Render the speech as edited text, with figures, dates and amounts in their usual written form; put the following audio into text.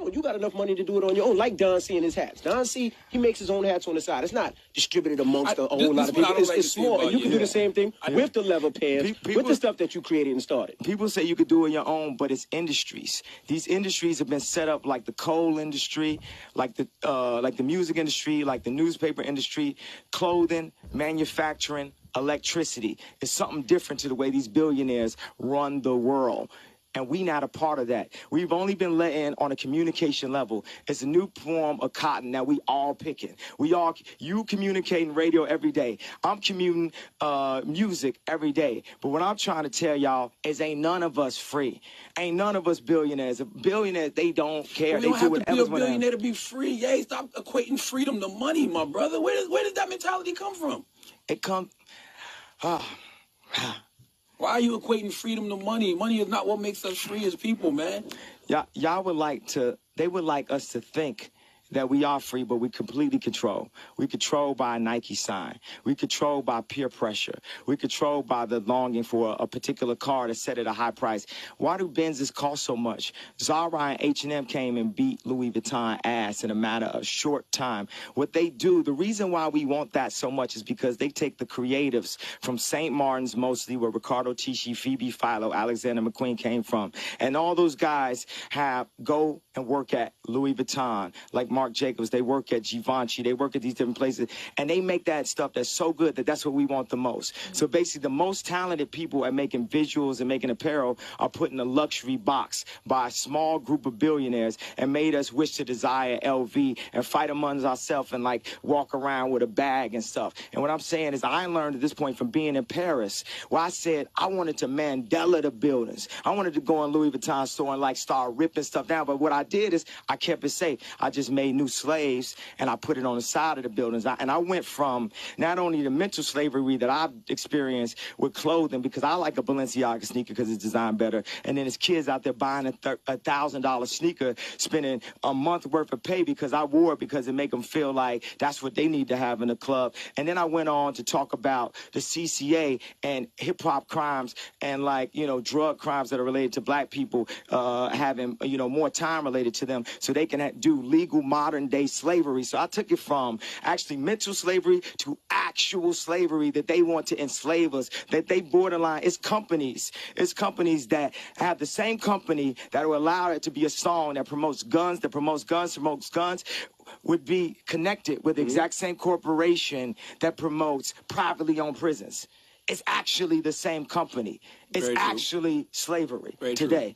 own. You got enough money to do it on your own, like Don C and his hats. Don C, he makes his own hats on the side. It's not distributed amongst a whole lot of people. It's small, and you can do the same thing with the leather pants, with the stuff that you created and started. People say you could do it on your own, but it's industries. These industries have been set up like the coal industry, like the music industry, like the newspaper industry, clothing, manufacturing, electricity. It's something different to the way these billionaires run the world. And we not a part of that. We've only been let in on a communication level. It's a new form of cotton that we all picking. You communicating radio every day. I'm commuting music every day. But what I'm trying to tell y'all is ain't none of us free. Ain't none of us billionaires. Billionaires, they don't care. They do whatever. You don't have to be a billionaire to be free. Yeah, stop equating freedom to money, my brother. Where does that mentality come from? It comes... Why are you equating freedom to money? Money is not what makes us free as people, man. Y'all would like to, they would like us to think that we are free, but we completely control. We control by a Nike sign. We control by peer pressure. We control by the longing for a particular car to set at a high price. Why do Benzes cost so much? Zara and H&M came and beat Louis Vuitton ass in a matter of short time. What they do, the reason why we want that so much is because they take the creatives from St. Martin's mostly, where Ricardo Tisci, Phoebe Philo, Alexander McQueen came from. And all those guys go and work at Louis Vuitton, like Marc Jacobs, they work at Givenchy, they work at these different places, and they make that stuff that's so good that that's what we want the most. So basically, the most talented people at making visuals and making apparel are put in a luxury box by a small group of billionaires and made us wish to desire LV and fight amongst ourselves and like walk around with a bag and stuff. And what I'm saying is I learned at this point from being in Paris, where I said I wanted to Mandela the buildings. I wanted to go in Louis Vuitton store and like start ripping stuff down. But what I did is I kept it safe. I just made new slaves and I put it on the side of the buildings. And I went from not only the mental slavery that I've experienced with clothing, because I like a Balenciaga sneaker because it's designed better, and then there's kids out there buying a $1,000 sneaker, spending a month worth of pay because I wore it because it make them feel like that's what they need to have in a club. And then I went on to talk about the CCA and hip hop crimes and like, drug crimes that are related to black people having, more time related to them so they can do legal modern day slavery. So I took it from actually mental slavery to actual slavery that they want to enslave us, that they borderline. It's companies that have the same company that will allow it to be a song that promotes guns, would be connected with the exact same corporation that promotes privately owned prisons. It's actually the same company. It's actually slavery today.